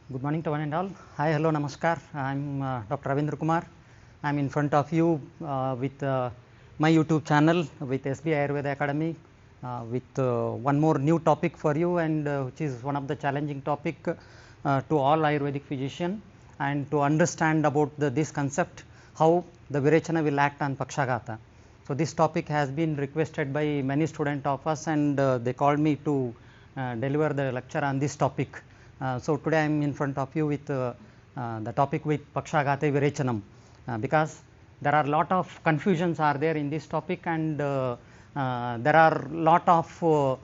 Good morning to one and all. Hi, hello, namaskar. I'm Dr. Ravindra Kumar. I'm in front of you with my YouTube channel with SB Ayurveda Academy with one more new topic for you, and which is one of the challenging topic to all Ayurvedic physician, and to understand about this concept, how the Virechana will act on Pakshagata. So this topic has been requested by many students of us, and they called me to deliver the lecture on this topic. So today I am in front of you with the topic with Pakshagate Virechanam, because there are lot of confusions are there in this topic, and there are lot of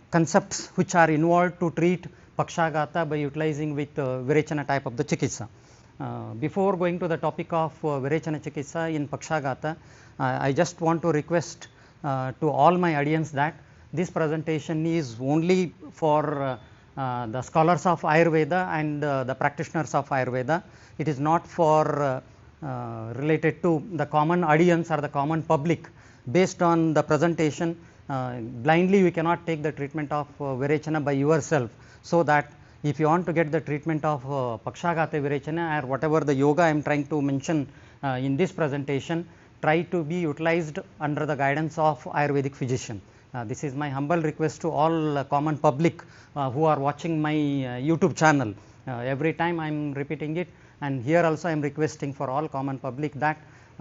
concepts which are involved to treat Pakshagata by utilizing with Virechana type of the Chikitsa. Before going to the topic of Virechana Chikitsa in Pakshagata, I just want to request to all my audience that this presentation is only for the scholars of Ayurveda and the practitioners of Ayurveda. It is not for related to the common audience or the common public. Based on the presentation, blindly you cannot take the treatment of Virechana by yourself. So that if you want to get the treatment of Pakshagate Virechana or whatever the yoga I am trying to mention in this presentation, try to be utilized under the guidance of Ayurvedic physician. This is my humble request to all common public who are watching my YouTube channel. Every time I am repeating it, and here also I am requesting for all common public that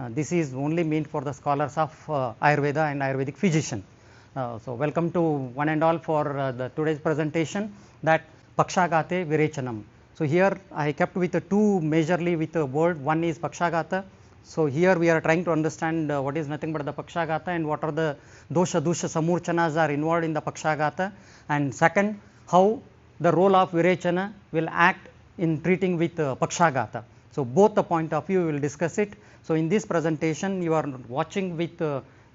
this is only meant for the scholars of Ayurveda and Ayurvedic physician. So welcome to one and all for the today's presentation, that Pakshagate Virechanam. So here I kept with the two majorly with the word. One is Pakshagata. So here we are trying to understand what is nothing but the Pakshagata, and what are the dosha dusha samurchanas are involved in the Pakshagata, and second, how the role of Virechana will act in treating with Pakshagata. So both the point of view we will discuss it. So in this presentation you are watching with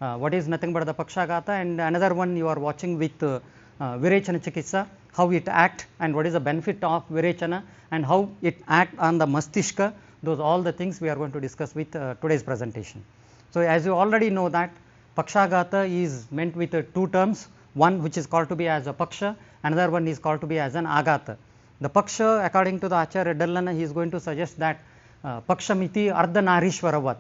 what is nothing but the Pakshagata, and another one you are watching with Virechana Chikitsa, how it act and what is the benefit of Virechana and how it act on the Mastishka. Those all the things we are going to discuss with today's presentation. So as you already know that Pakshagata is meant with two terms, one which is called to be as a Paksha, another one is called to be as an Agata. The Paksha, according to the Acharya Dallana, he is going to suggest that Pakshamiti Ardhanarishwaravat.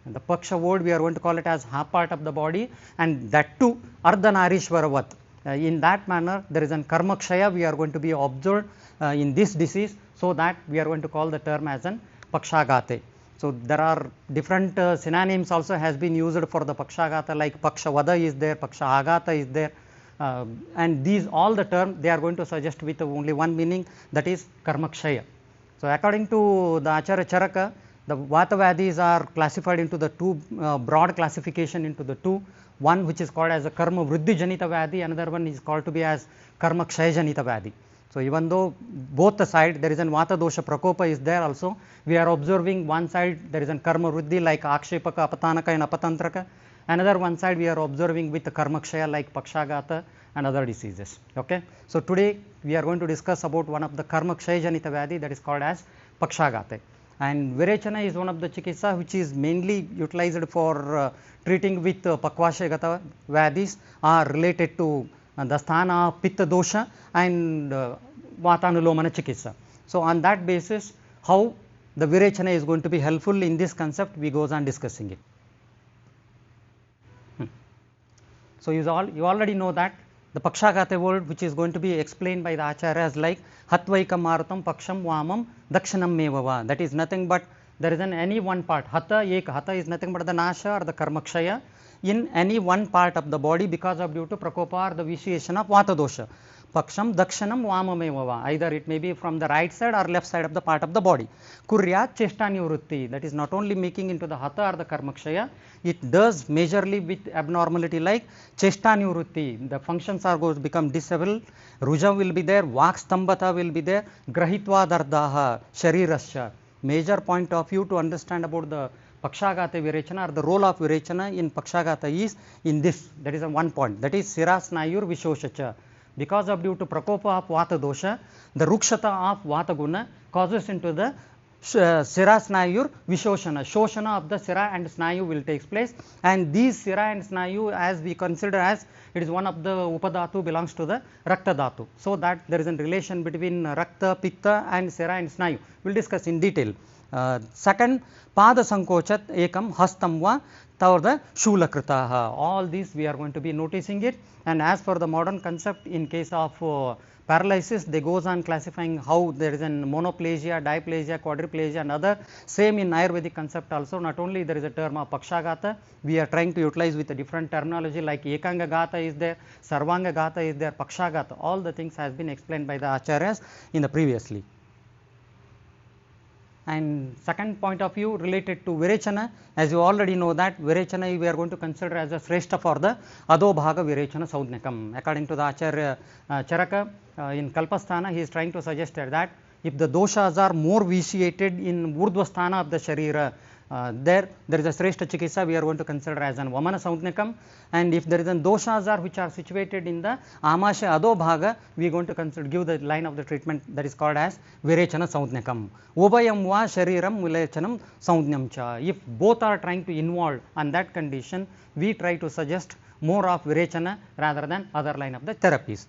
The Paksha word we are going to call it as half part of the body, and that too Ardhanarishwaravat. In that manner there is an Karmakshaya we are going to be observed in this disease, so that we are going to call the term as an Pakshagate. So there are different synonyms also has been used for the Pakshagata, like Pakshavada is there, Pakshagata is there, and these all the term they are going to suggest with only one meaning, that is Karmakshaya. So according to the Acharya Charaka, the Vatavadis are classified into the two broad classification into the two, one which is called as a Karma Vriddhi Janita Vadi, another one is called to be as Karma Kshaya Janita Vadi. So even though both the side there is an Vata dosha prakopa is there also, we are observing one side there is an Karma Vriddhi like Akshepaka, Apatanaka and Apatantraka, another one side we are observing with the Karma Kshaya like Pakshagata and other diseases. Okay. So today we are going to discuss about one of the Karma Kshaya Janita Vadi, that is called as Pakshagate. And Virechana is one of the Chikitsa which is mainly utilized for treating with Pakvashagata Vadis are related to the sthana of Pitta dosha and Vatanulomana Chikitsa. So on that basis, how the Virechana is going to be helpful in this concept, we goes on discussing it. So you already know that the Pakshagate word which is going to be explained by the Acharyas like Hatvaikam Maratam Paksham Vamam Dakshanam Mevava. That is nothing but there is an any one part. Hatha Ek. Hatha is nothing but the Nasha or the Karmakshaya in any one part of the body because of due to Prakopa or the vitiation of Vata dosha. Paksham Dakshanam Vamamevava. Either it may be from the right side or left side of the part of the body. Kuryat Cheshtanyavrutti. That is not only making into the Hatha or the Karmakshaya, it does majorly with abnormality like Cheshtanyavrutti. The functions are going to become disabled. Ruja will be there, Vakstambhata will be there, Grahitva Dardaha, Sharirasya. Major point of view to understand about the Pakshagate Virechana or the role of Virechana in Pakshagata is in this. That is a one point. That is Sirasnayur Vishoshacha. Because of due to Prakopa of Vata dosha, the Rukshata of Vata guna causes into the Sira Snayur Vishoshana. Shoshana of the Sira and Snayu will take place, and these Sira and Snayu, as we consider as it is one of the Upadhatu, belongs to the Rakta Dhatu. So that there is a relation between Rakta, Pitta and Sira and Snayu. We will discuss in detail. Second, Pada Sankochat Ekam Hastam Va Taurda Shulakritaha. All these we are going to be noticing it, and as for the modern concept, in case of paralysis, they goes on classifying how there is an monoplasia, diplasia, quadriplasia and other. Same in Ayurvedic concept also. Not only there is a term of Pakshagata, we are trying to utilize with a different terminology like Ekanga Gata is there, Sarvanga Gata is there, Pakshagata. All the things has been explained by the Acharyas in the previously. And second point of view related to Virechana, as you already know that Virechana we are going to consider as a Shrestha for the Adobhaga Virechana Saudnakam. According to the Acharya Charaka in Kalpasthana, he is trying to suggest that if the doshas are more vitiated in Urdhvasthana of the Sharira, there is a Shrestha Chikitsa we are going to consider as an Vamana Saudnakam, and if there is a doshas are which are situated in the Amasha Adobhaga, we are going to consider give the line of the treatment that is called as Virechana Saudnakam. Ubhayam va Shariram Vilechanam Saudnyam cha. If both are trying to involve on that condition, we try to suggest more of Virechana rather than other line of the therapies.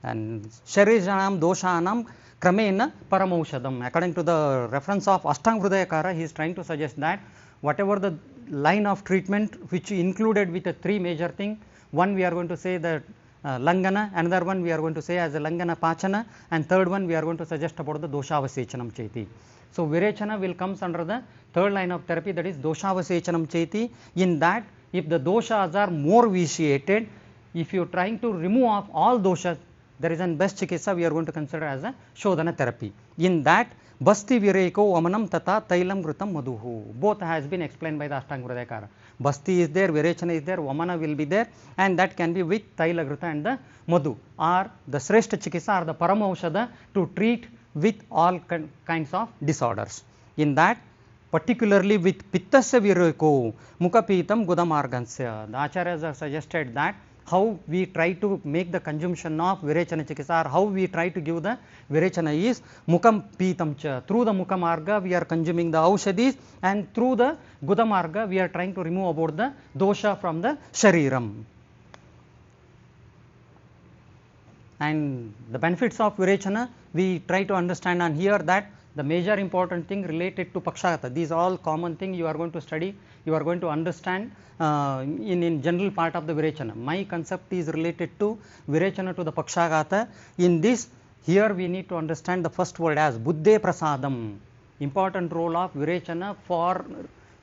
And Shariranam Doshanam Kramena Paramaushadam. According to the reference of Ashtanga Hridayakara, he is trying to suggest that whatever the line of treatment which included with the three major thing, one we are going to say that Langana, another one we are going to say as a Langana Pachana, and third one we are going to suggest about the Doshavasechanam Cheti. So Virechana will comes under the third line of therapy, that is Doshavasechanam Cheti. In that, if the doshas are more vitiated, if you are trying to remove off all doshas, there is an best chikitsa we are going to consider as a Shodhana therapy. In that, Basti Vireko Vamanam Tata Tailam Grutam Madhuhu. Both has been explained by the Ashtanga Hridayakara. Basti is there, Virechana is there, Vamana will be there, and that can be with Taila Gruta and the Madhu, or the Shrestha Chikitsa or the Paramaushada to treat with all kinds of disorders. In that, particularly with Pittasya Vireko Mukapitam Gudamargansya, the Acharyas have suggested that how we try to make the consumption of Virechana Chikitsa, or how we try to give the Virechana is Mukam Pitam cha. Through the Mukamarga we are consuming the Aushadis, and through the Gudamarga we are trying to remove about the dosha from the Shariram. And the benefits of Virechana we try to understand on here, that the major important thing related to Pakshagata, these are all common thing you are going to study, you are going to understand in general part of the Virechana. My concept is related to Virechana to the Pakshagata. In this, here we need to understand the first word as Buddhe Prasadam. Important role of Virechana for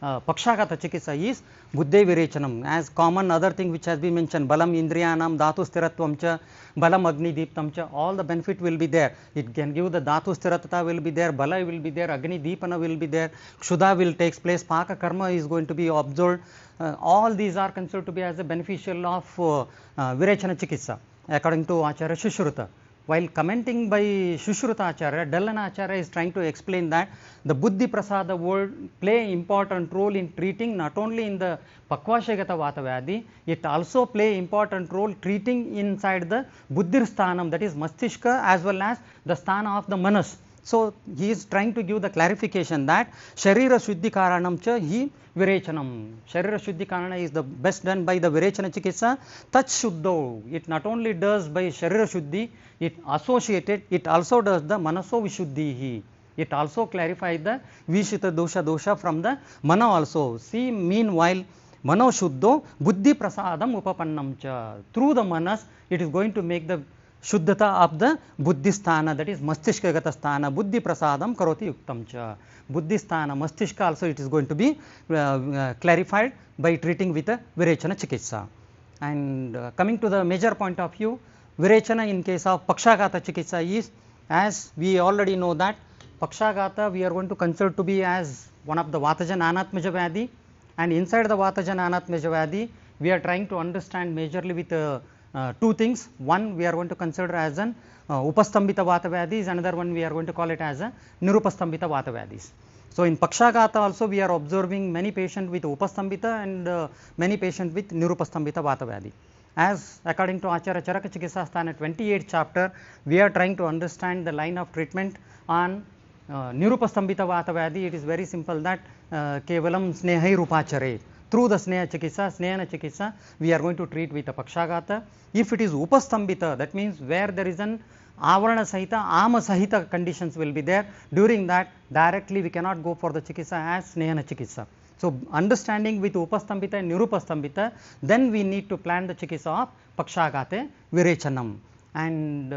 Pakshagata Chikitsa is Buddhe Virechanam. As common other thing which has been mentioned, Balam Indriyanam, Dhatu Sthiratvam cha, Balam Agni Deeptam cha, all the benefit will be there. It can give the Dhatu Sthiratata will be there, Bala will be there, Agni Deepana will be there, Kshuddha will takes place, Paka Karma is going to be observed. All these are considered to be as a beneficial of Virechana Chikitsa according to Acharya Shushruta. While commenting by Shushruta Acharya, Dallana Acharya is trying to explain that the Buddhi Prasada word play important role in treating not only in the Pakvashagata Vatavyadi, it also play important role treating inside the Buddhir Sthanam, that is Mastishka, as well as the Sthana of the Manas. So he is trying to give the clarification that Sharira Shuddhi Karanam cha hi Virechanam. Sharira Shuddhi Karana is the best done by the Virechana Chikitsa. Tat Shuddho, it not only does by Sharira Shuddhi, it associated, it also does the Manaso Vishuddhihi. It also clarifies the Vishita dosha from the Mana also. See, meanwhile, Mano Shuddho Buddhi Prasadam Upapannam cha. Through the Manas, it is going to make the Shuddhata of the Buddhisthana, that is Mastishkagata Sthana, Buddhi Prasadam Karoti Yuktam cha. Buddhisthana, Mastishka also it is going to be clarified by treating with a Virechana Chikitsa. And coming to the major point of view, Virechana in case of Pakshagata Chikitsa is, as we already know that Pakshagata we are going to consider to be as one of the Vataja Anatmaja Vyadi, and inside the Vataja Anatmaja Vyadi we are trying to understand majorly with two things. One we are going to consider as an Upastambita Vatavyadis, another one we are going to call it as a Nirupastambita Vatavyadis. So in Pakshagata also we are observing many patients with Upastambita and many patients with Nirupastambita Vatavyadi. As according to Acharya Charaka Chikitsa Sthana 28th chapter, we are trying to understand the line of treatment on nirupastambhita vata vyadhi, it is very simple that kevalam snehairupacharet. Through the sneha chikitsa, we are going to treat with a pakshagata. If it is upastambhita, that means where there is an avarana sahita, ama sahita conditions will be there. During that, directly we cannot go for the chikitsa as snehana chikitsa. So, understanding with upastambhita and nirupastambhita, then we need to plan the chikitsa of pakshagate virechanam. And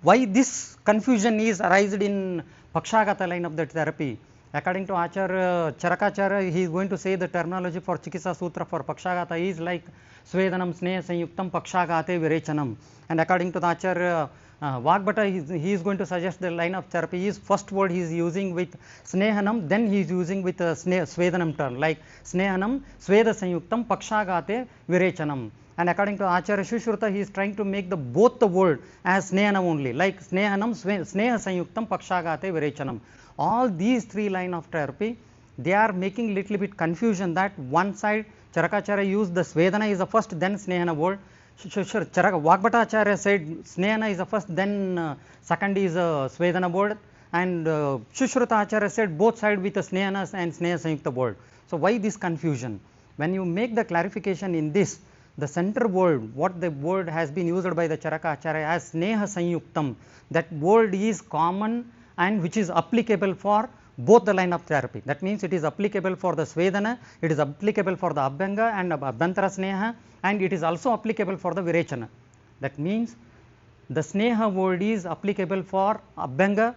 why this confusion is arised in pakshagata line of the therapy? According to Acharya Charakacharya, he is going to say the terminology for Chikitsa Sutra for Pakshagata is like Swedanam Sneha Sanyuktam Pakshagate Virechanam. And according to the Acharya Vagbhata, he is going to suggest the line of therapy is first word he is using with Snehanam, then he is using with Swedanam term like Snehanam Sweda Sanyuktam Pakshagate Virechanam. And according to Acharya Sushruta, he is trying to make both the word as Snehanam only, like Snehanam Sneha Sanyuktam Pakshagate Virechanam. All these three line of therapy, they are making little bit confusion that one side Charakacharya used the Svedana is the first, then Snehana word. Vagbhatacharya said Snehana is the first, then second is Svedana word, and Sushruta Acharya said both side with the Snehana and Sneha Sanyukta word. So why this confusion? When you make the clarification in this, the center word, what the word has been used by the Charaka Acharya as Sneha Sanyuktam, that word is common and which is applicable for both the line of therapy. That means it is applicable for the Svedana, it is applicable for the Abhyanga and Abhyantara Sneha, and it is also applicable for the Virechana. That means the Sneha word is applicable for Abhyanga,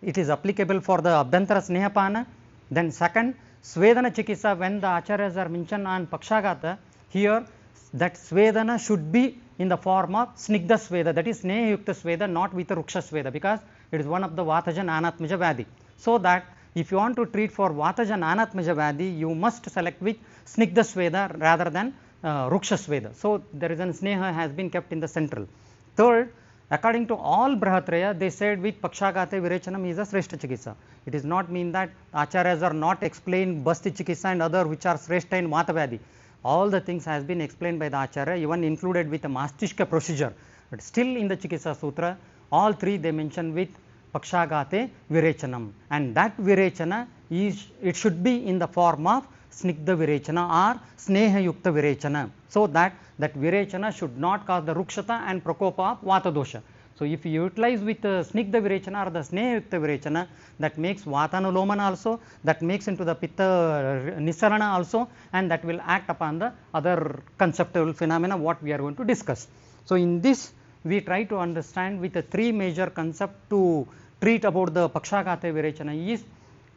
it is applicable for the Abhyantara Snehapana. Then second, Svedana Chikitsa, when the Acharyas are mentioned on Pakshagata, here that Svedana should be in the form of Snigdha Sveda, that is Sneha Yukta Sveda, not with the Ruksha Sveda, because it is one of the Vataja Anatmaja Vyadhi. So that if you want to treat for Vataja Anatmaja Vyadhi, you must select with Snigdha Sveda rather than Ruksha Sveda. So there is an Sneha has been kept in the central. Third, according to all Brahatraya, they said with Pakshagate Virechanam is a Sreshta Chikitsa. It does not mean that Acharyas are not explained Basti Chikitsa and other which are Sreshta in Vata Vyadhi. All the things has been explained by the Acharya, even included with a Mastishka procedure. But still in the Chikitsa Sutra, all three they mention with Pakshagate Virechanam. And that Virechana is, it should be in the form of Snigdha Virechana or Sneha Yukta Virechana. So that Virechana should not cause the Rukshata and Prakopa of Vata Dosha. So if you utilize with Snigdha Virechana or the Sneha Yukta Virechana, that makes Vatanulomana also, that makes into the Pitta Nisarana also, and that will act upon the other conceptual phenomena what we are going to discuss. So in this we try to understand with the three major concepts to treat about the Pakshagate Virechana is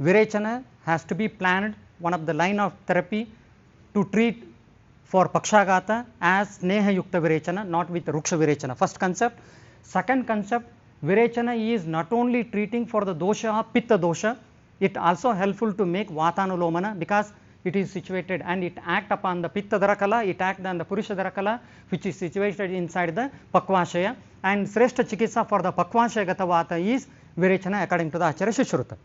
Virechana has to be planned, one of the line of therapy to treat for Pakshagata as Sneha Yukta Virechana, not with Ruksha Virechana. First concept. Second concept, Virechana is not only treating for the dosha of Pitta dosha, it also helpful to make Vatanulomana because it is situated and it act upon the Pitta Dharakala, it act on the Purusha Dharakala which is situated inside the Pakvashaya, and Sreshta Chikitsa for the Pakvashaya Gata Vata is Virechana according to the Acharya Sushruta.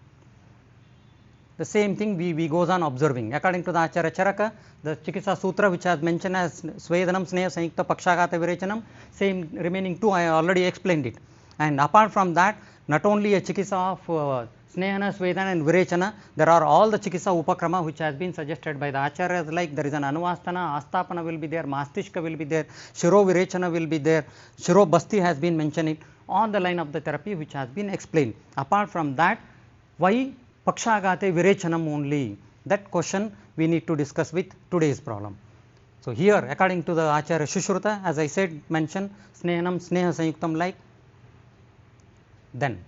The same thing we goes on observing. According to the Acharya Charaka, the Chikitsa Sutra which has mentioned as Swedanam Sneha Sanyukta Pakshagata Virechanam, same remaining two I already explained it. And apart from that, not only a Chikitsa of Snehana, Svedana and Virechana, there are all the Chikitsa Upakrama which has been suggested by the Acharyas, like there is an Anuvastana, Astapana will be there, Mastishka will be there, Shiro Virechana will be there, Shiro Basti has been mentioned it on the line of the therapy which has been explained. Apart from that, why Pakshagate Virechanam only? That question we need to discuss with today's problem. So here according to the Acharya Sushruta, as I said, mention Snehanam Sneha Sanyuktam like. Then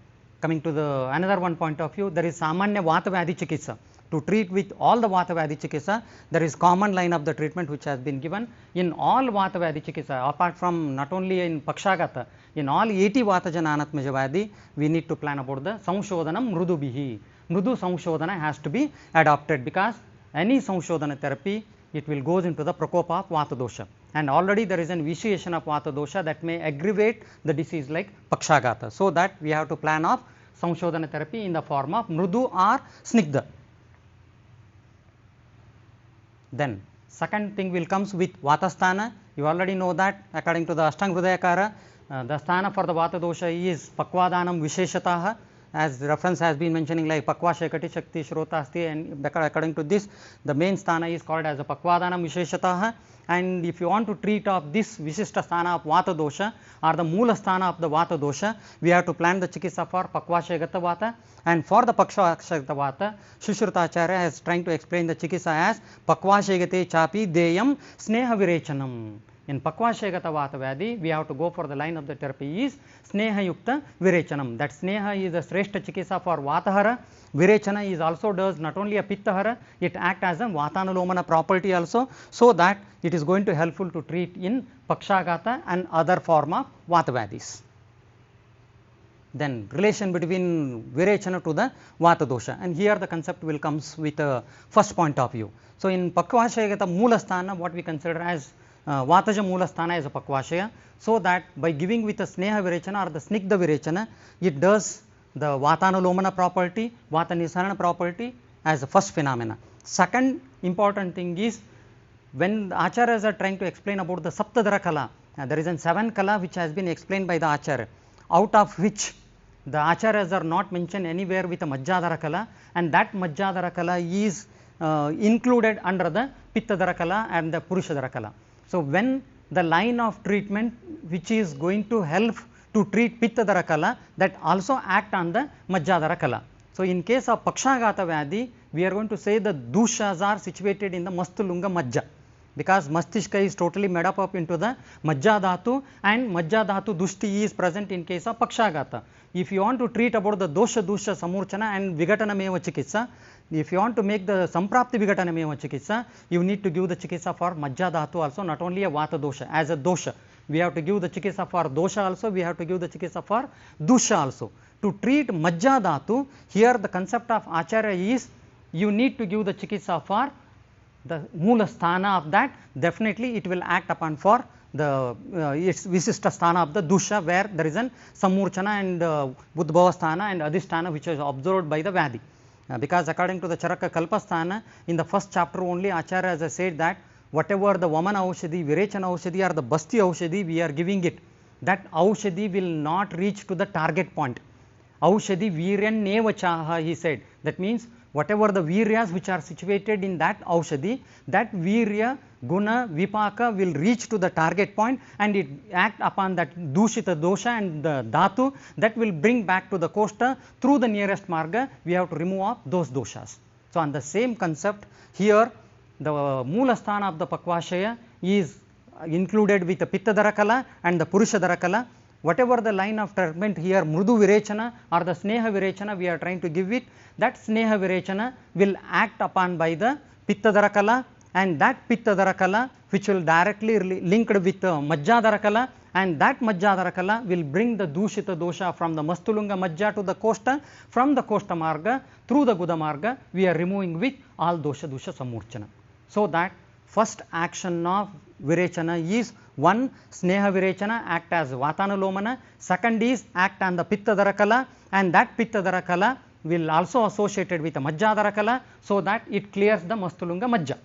coming to the another one point of view, there is Samanya Vata Vyadhi Chikitsa. To treat with all the Vata Vyadhi Chikitsa, there is common line of the treatment which has been given in all Vata Vyadhi Chikitsa, apart from not only in Pakshagata, in all 80 Vataja Anatmaja Vyadhi, we need to plan about the Samshodhanam Mrudubihi. Mrudu Samshodhana has to be adopted because any Samshodhana therapy, it will goes into the Prakopa of Vata Dosha. And already there is an vitiation of Vata Dosha that may aggravate the disease like Pakshagata. So that we have to plan of Samshodhana therapy in the form of Mrudu or Snigdha. Then second thing will comes with Vatasthana. You already know that according to the Ashtanga Hridayakara, the sthana for the Vata Dosha is Pakvadanam Visheshataha. as reference has been mentioning like Pakvashaya Kati Shakti Shrota Asti, and according to this the main sthana is called as a Pakvadanam Visheshatah. And if you want to treat of this Vishishta sthana of Vata dosha or the Moola sthana of the Vata dosha, we have to plan the Chikitsa for Pakvashaya Gata Vata, and for the Pakvashaya Gata Vata Shushruta is trying to explain the Chikitsa as Pakvashaya Gate Chapi Deyam Sneha Virechanam. In Pakvashaya Gata Vata Vyadhi, we have to go for the line of the therapy is Sneha Yukta Virechanam. That Sneha is the Sreshta Chikitsa for Vatahara. Virechana is also does not only a Pittahara, it acts as a Vatanulomana property also, so that it is going to helpful to treat in Pakshagata and other form of Vata Vyadhis. Then relation between Virechana to the Vata dosha, and here the concept will comes with a first point of view. So in Pakvashaya Gata Moolasthana, what we consider as Vataja Moolasthana is a Pakvashaya, so that by giving with a Sneha Virechana or the Snigdha Virechana, it does the Vatanulomana property, Vata Nisarana property as the first phenomena. Second important thing is when the Acharyas are trying to explain about the Saptadhara Kala, there is a 7 Kala which has been explained by the Acharya, out of which the Acharyas are not mentioned anywhere with a Majjadhara Kala, and that Majjadhara Kala is included under the Pittadhara Kala and the Purushadhara Kala. So when the line of treatment which is going to help to treat Pittadhara Kala, that also act on the Majjadhara Kala. So in case of Pakshagata Vyadhi, we are going to say the doshas are situated in the Mastulunga Majja, because Mastishka is totally made up into the Majja Dhatu, and Majja Dhatu Dushti is present in case of Pakshagata. If you want to treat about the Dosha Dusha Samurchana and Vigatana Meva Chikitsa, if you want to make the Samprapti Vigatana Meva Chikitsa, you need to give the Chikitsa for Majja Dhatu also, not only a Vata dosha as a dosha. We have to give the Chikitsa for dosha also, we have to give the Chikitsa for dusha also. To treat Majja Dhatu, here the concept of Acharya is you need to give the Chikitsa for the Moola sthana of that, definitely it will act upon for the its Visishta sthana of the dusha, where there is an Samurchana and Budbhava sthana and Adhisthana which is observed by the Vyadhi. Because according to the Charaka Kalpasthana, in the first chapter only Acharya has said that whatever the Vamana Aushadhi, Virechana Aushadhi or the Basti Aushadhi we are giving it, that Aushadhi will not reach to the target point. Aushadhi Viryan Nevachaha, he said. That means whatever the Viryas which are situated in that Aushadhi, that Virya, Guna, Vipaka will reach to the target point and it act upon that Dushita dosha and the Dhatu, that will bring back to the Koshta through the nearest Marga. We have to remove off those doshas. So on the same concept here, the Moolasthana of the Pakvashaya is included with the Pittadhara Kala and the Purushadhara Kala. Whatever the line of treatment here, Mrudu Virechana or the Sneha Virechana we are trying to give it, that Sneha Virechana will act upon by the Pittadhara Kala, and that Pittadhara Kala which will directly linked with Majjadhara Kala, and that Majjadhara Kala will bring the Dushita dosha from the Mastulunga Majja to the Koshta, from the Koshta Marga through the Guda Marga we are removing with all dosha dusha samurchana. So that first action of Virechana is one, Sneha Virechana act as Vatanulomana, second is act on the Pittadhara Kala, and that Pittadhara Kala will also associated with the Majjadhara Kala, so that it clears the Mastulunga Majja.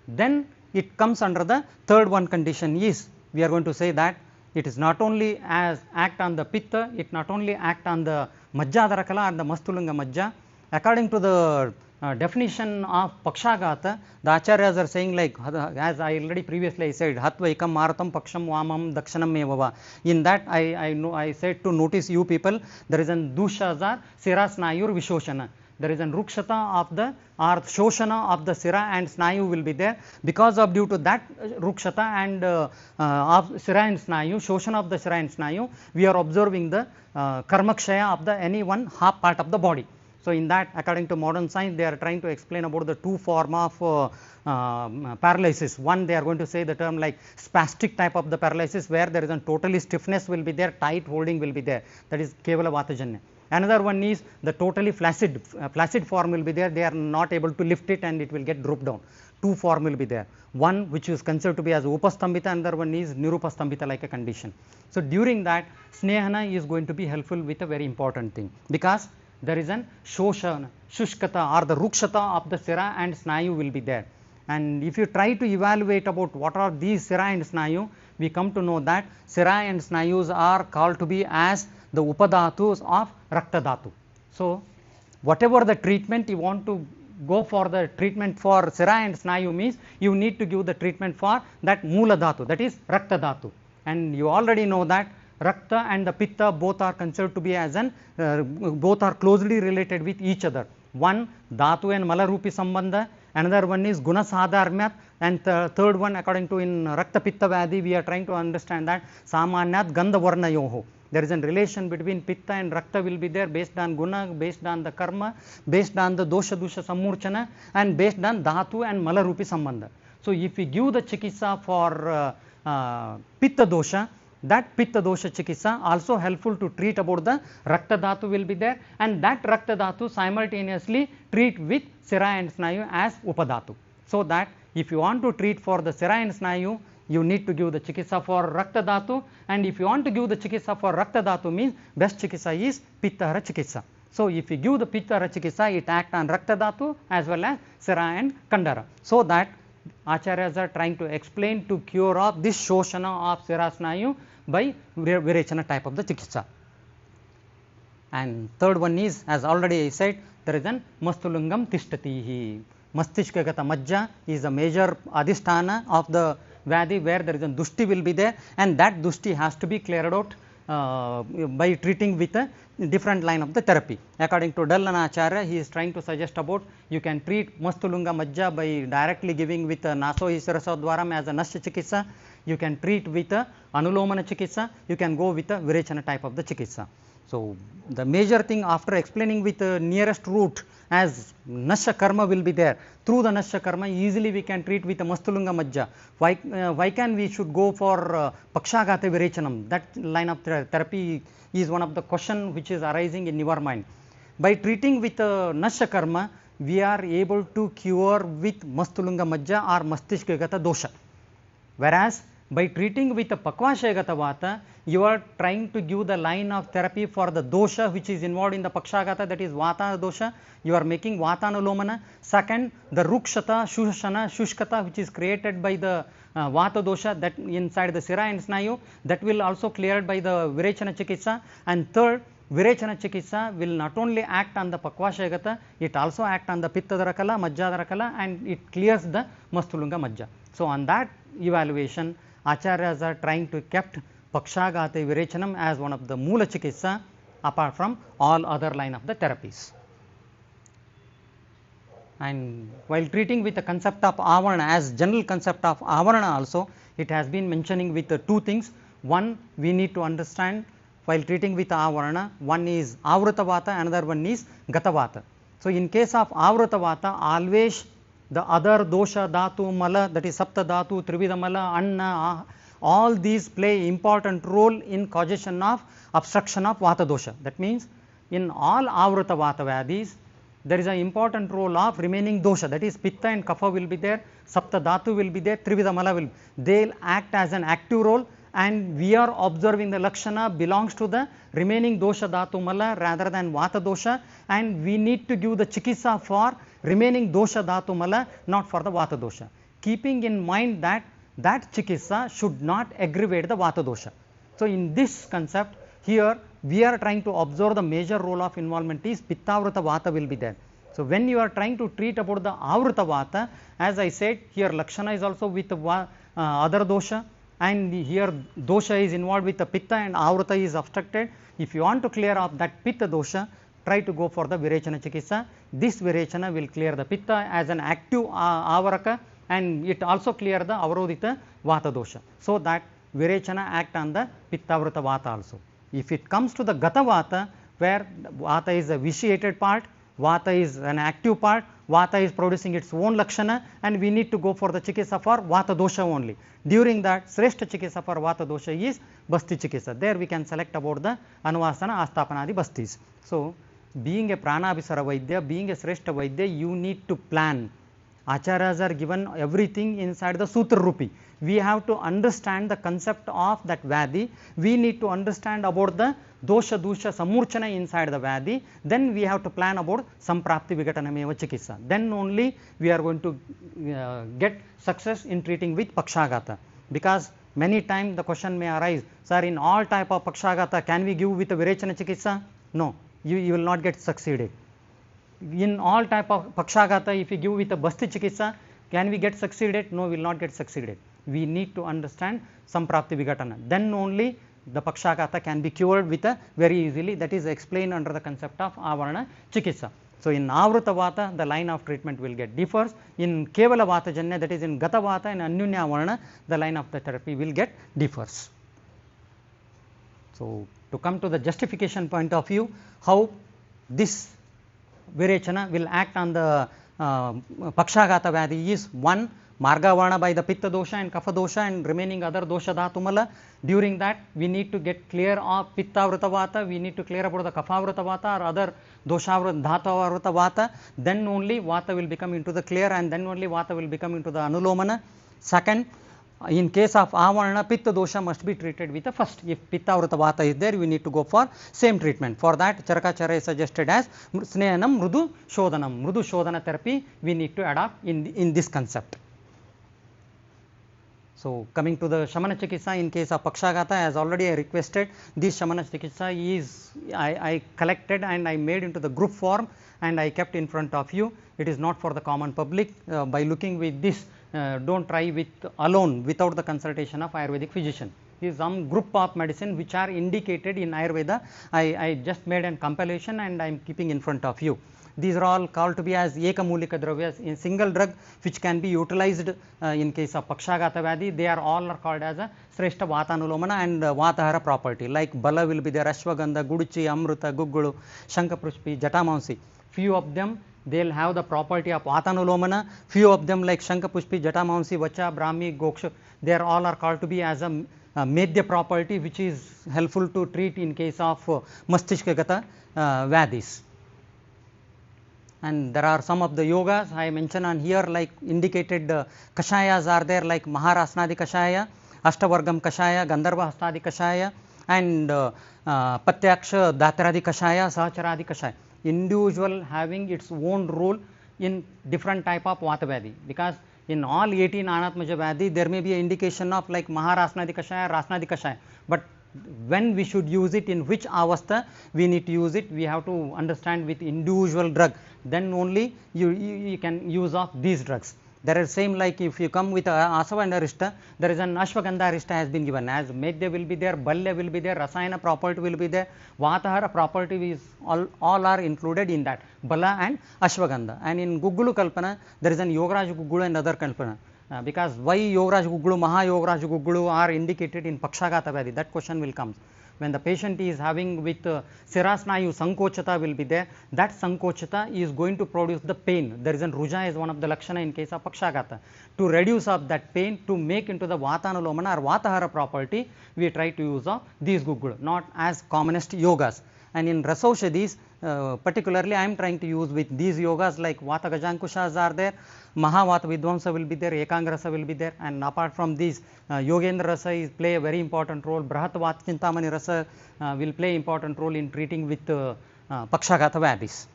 Then it comes under the third one condition is, we are going to say that it is not only as act on the Pitta, it not only act on the Majjadhara Kala and the Mastulunga Majja. According to the definition of Pakshagata, the Acharyas are saying like, as I already previously said, Hatvaikam Maratam Paksham Vamam Dakshanam Mevava. In that I said to notice you people, there is an Dushazar Sira Snayur Vishoshana. There is an Rukshata of the or Shoshana of the Sira and Snayu will be there. Because of due to that Rukshata and of Sira and Snayu, Shoshana of the Sira and Snayu, we are observing the Karmakshaya of the any one half part of the body. So in that, according to modern science, they are trying to explain about the two form of paralysis. One, they are going to say the term like spastic type of the paralysis, where there is a totally stiffness will be there, tight holding will be there. That is Kevala Vatajanya. Another one is the totally flaccid form will be there. They are not able to lift it and it will get dropped down. Two form will be there. One which is considered to be as Upastambhita, another one is Nirupastambhita like a condition. So during that, Snehana is going to be helpful with a very important thing, because there is an Shoshana, Shushkata or the Rukshata of the Sira and Snayu will be there. And if you try to evaluate about what are these Sira and Snayu, we come to know that Sira and Snayus are called to be as the Upadhatus of Rakta Dhatu. So whatever the treatment you want to go for, the treatment for Sira and Snayu means you need to give the treatment for that Moola Dhatu, that is Rakta Dhatu. And you already know that Rakta and the Pitta both are considered to be as an both are closely related with each other. One Dhatu and Malarupi Sambandha, another one is Guna Sadharmyat, and the third one, according to in Rakta Pitta Vyadhi, we are trying to understand that Samanyat Gandha Varna Yoho. There is a relation between Pitta and Rakta will be there based on Guna, based on the Karma, based on the Dosha Dusha Samurchana, and based on Dhatu and Malarupi Sambandha. So if we give the Chikitsa for Pitta Dosha, that Pitta Dosha Chikitsa also helpful to treat about the Rakta Dhatu will be there, and that Rakta Dhatu simultaneously treat with Sira and Snayu as Upadhatu. So that if you want to treat for the Sira and Snayu, you need to give the Chikitsa for Rakta Dhatu, and if you want to give the Chikitsa for Rakta Dhatu means best Chikitsa is Pittahara Chikitsa. So if you give the Pittahara Chikitsa, it acts on Rakta Dhatu as well as Sira and Kandara. So that Acharyas are trying to explain to cure of this Shoshana of Sira Snayu by Virechana type of the Chikitsa. And third one is, as already I said, there is an Mastulungam Tishtatihi. Mastishkagata Majja is a major Adhisthana of the Vyadhi, where there is a Dushti will be there, and that Dushti has to be cleared out by treating with a different line of the therapy. According to Dallana Acharya, he is trying to suggest about you can treat Mastulunga Majja by directly giving with Naso Isarasadwaram as a Nasya Chikitsa, you can treat with Anulomana Chikitsa, you can go with a Virechana type of the Chikitsa. So the major thing after explaining with the nearest root as Nasya Karma will be there, through the Nasya Karma easily we can treat with a Mastulunga Majja. Why can we should go for Pakshagata Virechanam? That line of therapy is one of the question which is arising in your mind. By treating with Nasya Karma, we are able to cure with Mastulunga Majja or Mastishkagata Dosha. Whereas by treating with a Pakvashayagata Vata, you are trying to give the line of therapy for the dosha which is involved in the Pakshagata, that is Vata dosha. You are making Vatanulomana. Second, the Rukshata, Shushana, Shushkata which is created by the Vata dosha that inside the Sira and Snayu, that will also cleared by the Virechana Chikitsa. And third, Virechana Chikitsa will not only act on the Pakvashayagata, it also act on the Pitta Darakala, Majja Darakala, and it clears the Mastulunga Majja. So on that evaluation, Acharyas are trying to kept Pakshagata Virechanam as one of the Moola Chikitsa apart from all other line of the therapies. And while treating with the concept of Avarana, as general concept of Avarana also, it has been mentioning with the two things. One, we need to understand while treating with Avarana, one is Avratavata, another one is Gatavata. So in case of Avratavata, always the other dosha, dhatu, mala, that is sapta dhatu, trivida mala, anna, all these play important role in causation of obstruction of vata dosha. That means in all avrata vata vyadhis, there is an important role of remaining dosha, that is pitta and kapha will be there, sapta dhatu will be there, trivida mala will, they will act as an active role, and we are observing the lakshana belongs to the remaining dosha dhatu mala rather than vata dosha, and we need to give the chikitsa for remaining dosha dhatu mala, not for the vata dosha, keeping in mind that that chikitsa should not aggravate the vata dosha. So in this concept here we are trying to observe the major role of involvement is pittavrata vata will be there. So when you are trying to treat about the avrata vata, as I said here lakshana is also with other dosha, and here dosha is involved with the pitta and avrata is obstructed. If you want to clear up that pitta dosha, try to go for the virechana chikitsa. This virechana will clear the pitta as an active avaraka, and it also clear the avarodhita vata dosha. So that virechana act on the pittavrata vata also. If it comes to the gata vata, where vata is a vitiated part, vata is an active part, vata is producing its own lakshana, and we need to go for the chikitsa for vata dosha only. During that, sreshta chikitsa for vata dosha is basti chikitsa. There we can select about the anuvasana, astapanadi bastis. So being a pranabhisara vaidya, being a sreshta vaidya, you need to plan. Acharyas are given everything inside the Sutra Rupi. We have to understand the concept of that Vyadhi. We need to understand about the dosha, dusha, samurchana inside the Vyadhi. Then we have to plan about samprapti vigatanameva chikitsa. Then only we are going to get success in treating with Pakshagata. Because many times the question may arise, sir, in all type of Pakshagata, can we give with a Virechana chikitsa? No. you will not get succeeded. In all type of Pakshagata, if you give with a Basti Chikitsa, can we get succeeded? No, we will not get succeeded. We need to understand Samprapti Vigatana. Then only the Pakshagata can be cured with a very easily. That is explained under the concept of Avarana Chikitsa. So, in Avruta Vata, the line of treatment will get differs. In Kevala Vata Janya, that is in Gata Vata and Anyunya Varana, the line of the therapy will get differs. So, to come to the justification point of view, how this Virechana will act on the Pakshagata Vyadhi is: 1. Marga Varna by the Pitta dosha and Kapha dosha and remaining other dosha dhatumala. During that, we need to get clear of Pitta Vrata Vata, we need to clear about the Kapha Vrata Vata or other dosha Dhatu Vrata Vata. Then only Vata will become into the clear, and then only Vata will become into the Anulomana. Second, in case of Avarna, Pitta dosha must be treated with the first. If Pitta Vrata Vata is there, we need to go for same treatment. For that, Charakacharya is suggested as Snehanam Mrudu Shodhanam. Mrudu Shodhana therapy we need to adopt in this concept. So, coming to the Shamana Chikitsa in case of Pakshagata, as already I requested, this Shamana Chikitsa is I collected and I made into the group form and I kept in front of you. It is not for the common public. By looking with this, don't try with alone without the consultation of Ayurvedic physician. This is some group of medicine which are indicated in Ayurveda. I just made a compilation and I am keeping in front of you. These are all called to be as Ekamulika Dravyas, in single drug which can be utilized in case of Pakshagata Vyadhi. They are all called as a Sreshta Vatanulomana and Vatahara property, like Bala will be there, Ashwagandha, Guduchi, Amruta, Guggulu, Shankaprushpi, Jatamansi. Few of them they will have the property of Vatanulomana, few of them like Shankapushpi, Jatamansi, Vacha, Brahmi, Goksha, they are all called to be as a Medya property which is helpful to treat in case of Mastishkagata Vyadhis. And there are some of the yogas I mentioned on here, like indicated Kashayas are there, like Maharasnadi Kashaya, Ashtavargam Kashaya, Gandharva Hastadi Kashaya and Patyaksha Dataradi Kashaya, Sahacharadi Kashaya. Individual having its own role in different type of Vata Vyadhi, because in all 18 Anatmaja Vyadhi there may be an indication of like Maharasnadi Kashaya, Rasnadi Kashaya, but when we should use it, in which avastha we need to use it, we have to understand with individual drug. Then only you can use of these drugs. There is same like if you come with Asava and Arishta, there is an Ashwagandha Arishta has been given, as Medya will be there, Balya will be there, Rasayana property will be there, Vatahara property is all are included in that, Bala and Ashwagandha. And in Guggulu Kalpana, there is an Yogaraj Guggulu and other Kalpana. Because why Yogaraj Guggulu, Maha Yogaraj Guggulu are indicated in Pakshagata Vyadhi, that question will come. When the patient is having with Sirasnayu Sankochata will be there, that Sankochata is going to produce the pain. There is an Ruja is one of the Lakshana in case of Pakshagata. To reduce of that pain, to make into the Vatanulomana or Vatahara property, we try to use of these Guggulu, not as commonest yogas. And in Rasaushadhis, particularly I am trying to use with these yogas like Vata Gajankushas are there, Mahavata Vidvamsa will be there, Ekangrasa will be there, and apart from these, Yogendra Rasa is play a very important role, Brahat Vata Chintamani Rasa will play important role in treating with Pakshagata Vyadhis.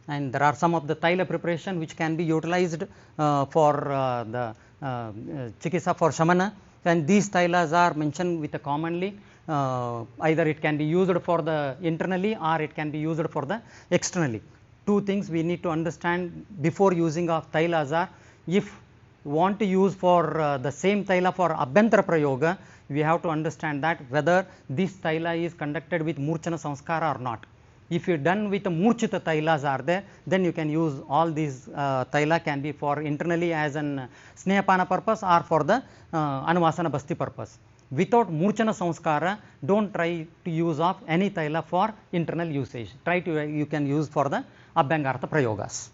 And there are some of the Taila preparation which can be utilized for the Chikitsa for Shamana, and these Tailas are mentioned with a commonly. Either it can be used for the internally or it can be used for the externally. Two things we need to understand before using of Tailas are, if want to use for the same Taila for Abhyantara Prayoga, we have to understand that whether this Taila is conducted with Murchana Samskara or not. If you done with the Murchita Tailas are there, then you can use all these Taila can be for internally as an Snehapana purpose or for the Anuvasana Basti purpose. Without Murchana Samskara, don't try to use of any Taila for internal usage. Try to you can use for the Abhyangartha Prayogas.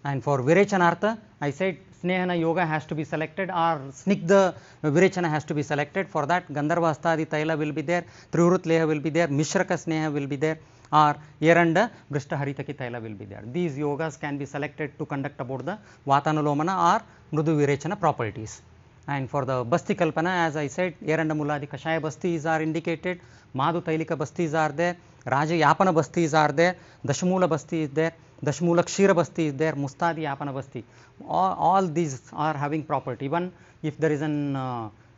And for Virechanartha, I said Snehana Yoga has to be selected or Snigdha Virechana has to be selected. For that, Gandharva Hastadi Taila will be there, Trivrut Leha will be there, Mishraka Sneha will be there, or Yeranda Brishta Haritaki Taila will be there. These yogas can be selected to conduct about the Vatanulomana or Mrudu Virechana properties. And for the Basti Kalpana, as I said, Yeranda Muladi Kashaya Bastis are indicated, Madhu Tailika Bastis are there, Raja Yapana Bastis are there, Dashamula Basti is there, Dashmula Kshira Basti is there, Mustadi Yapana Basti. All these are having property. Even if there is an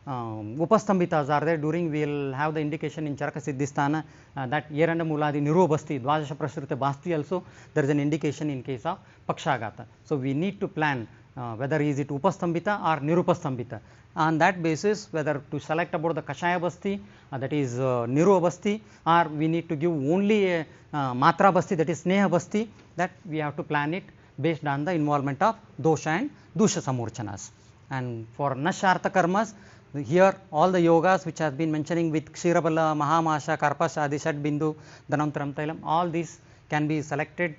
upasthambitas are there. During we will have the indication in Charaka Siddhisthana that Yeranda Muladi Nirobasti, Dvadasha Prashrita Basti also there is an indication in case of Pakshagata. So, we need to plan whether is it Upastambita or Nirupastambita. On that basis, whether to select about the Kashaya Basti that is Niru Basti, or we need to give only a Matra Basti that is Sneha Basti, that we have to plan it based on the involvement of Dosha and Dusha Samurchanas. And for Nashartha Karmas, here all the yogas which has been mentioning with Kshirabala, Mahamasha, Karpasha, Adi, Shat, Bindu, Dhanantaram, Tailam, all these can be selected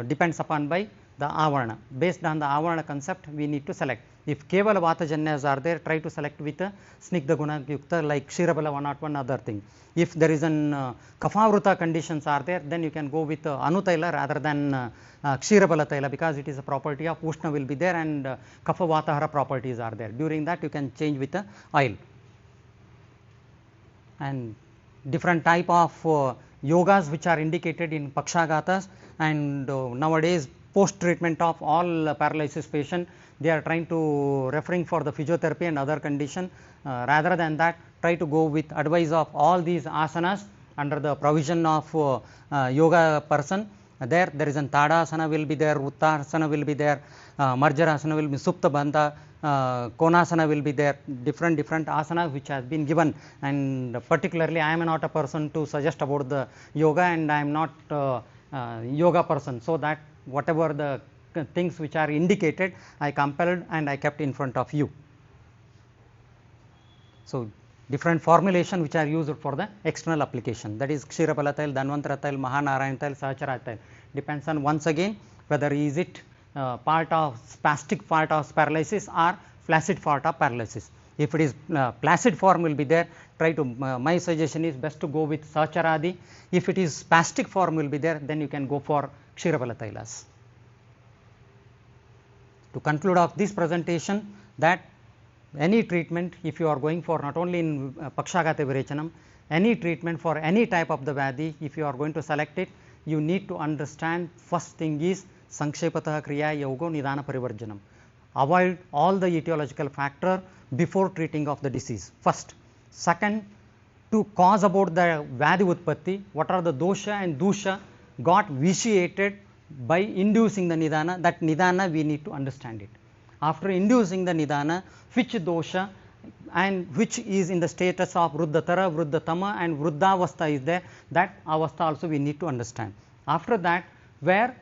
depends upon by the Avarana. Based on the Avarana concept, we need to select. If Kevala Vatajanyas are there, try to select with a Snigdha Guna Yukta like Kshirabala 101 other thing. If there is an Kaphavruta conditions are there, then you can go with Anutaila rather than Kshirabala Taila, because it is a property of Ushna will be there and Kapha Vatahara properties are there. During that you can change with the oil. And different type of yogas which are indicated in Pakshagatas, and nowadays post treatment of all paralysis patient, they are trying to referring for the physiotherapy and other condition. Rather than that, try to go with advice of all these asanas under the provision of yoga person. There is an Tadasana will be there, Uttarasana will be there, Marjarasana will be, Supta Bandha, Konasana will be there, different asanas which has been given. And particularly I am not a person to suggest about the yoga, and I am not yoga person. So, that whatever the things which are indicated, I compelled and I kept in front of you. So, different formulation which are used for the external application, that is Kshirabala Tail, Dhanvantara Tail, Mahanarayan Tail, Sahachara Tail, depends on once again whether is it part of spastic part of paralysis or flaccid part of paralysis. If it is placid form will be there, try to my suggestion is best to go with Sahacharadi. If it is spastic form will be there, then you can go for Kshirabala Tailas. To conclude of this presentation, that any treatment, if you are going for not only in Pakshagata Virechanam, any treatment for any type of the Vyadhi, if you are going to select it, you need to understand first thing is Sankshepatah Kriya Yogo Nidana Parivarjanam. Avoid all the etiological factor before treating of the disease first. Second, to cause about the Vyadhi Utpatti, what are the dosha and dusha got vitiated by inducing the Nidana, that Nidana we need to understand it. After inducing the Nidana, which dosha and which is in the status of Vruddhatara, Vruddhatama and Vruddhavastha is there, that Avastha also we need to understand. After that, where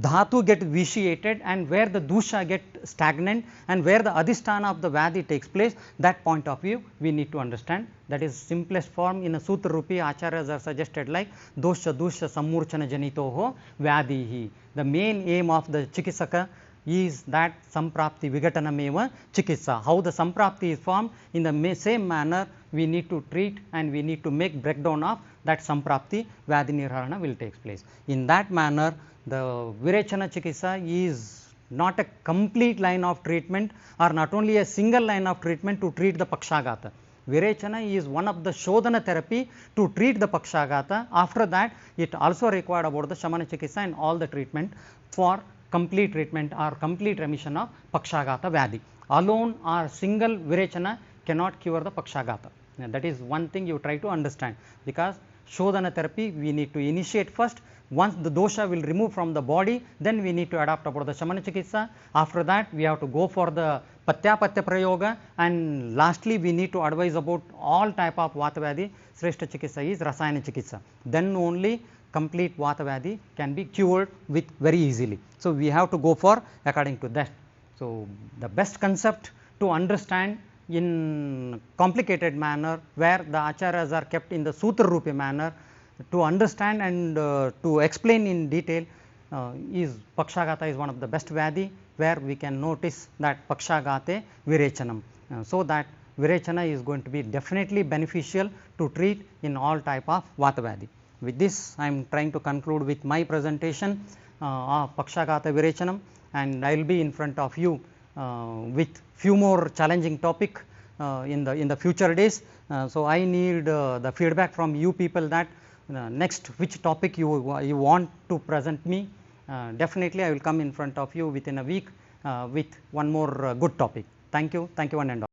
Dhatu get vitiated and where the dusha get stagnant and where the adhisthana of the Vyadhi takes place, that point of view we need to understand. That is simplest form in a Sutra Rupi Acharyas are suggested like dosha dusha sammurchana janitoho Vyadhihi. The main aim of the Chikisaka is that Samprapti Vigatanameva Chikitsa. How the Samprapti is formed, in the same manner we need to treat and we need to make breakdown of that Samprapti, Vyadhi Nirharana will take place. In that manner, the Virechana Chikitsa is not a complete line of treatment or not only a single line of treatment to treat the Pakshagata. Virechana is one of the Shodhana therapy to treat the Pakshagata. After that, it also required about the Shamana Chikitsa and all the treatment for complete treatment or complete remission of Pakshagata Vyadhi. Alone or single Virechana cannot cure the Pakshagata. That is one thing you try to understand, because Shodhana therapy we need to initiate first. Once the dosha will remove from the body, then we need to adapt about the Shamana Chikitsa. After that, we have to go for the Patya Prayoga, and lastly we need to advise about all type of Vata Vyadhi. Sreshta Chikitsa is Rasayana Chikitsa. Then only complete Vata Vyadhi can be cured with very easily. So, we have to go for according to that. So, the best concept to understand in complicated manner, where the acharyas are kept in the Sutra Rupi manner, to understand and to explain in detail is Pakshagata is one of the best Vyadhi, where we can notice that Pakshagate Virechanam. So, that Virechana is going to be definitely beneficial to treat in all type of Vata Vyadhi. With this, I am trying to conclude with my presentation of Pakshagata Virechanam, and I will be in front of you with few more challenging topic in the future days. So, I need the feedback from you people that next which topic you want to present me. Definitely I will come in front of you within a week with one more good topic. Thank you one and all.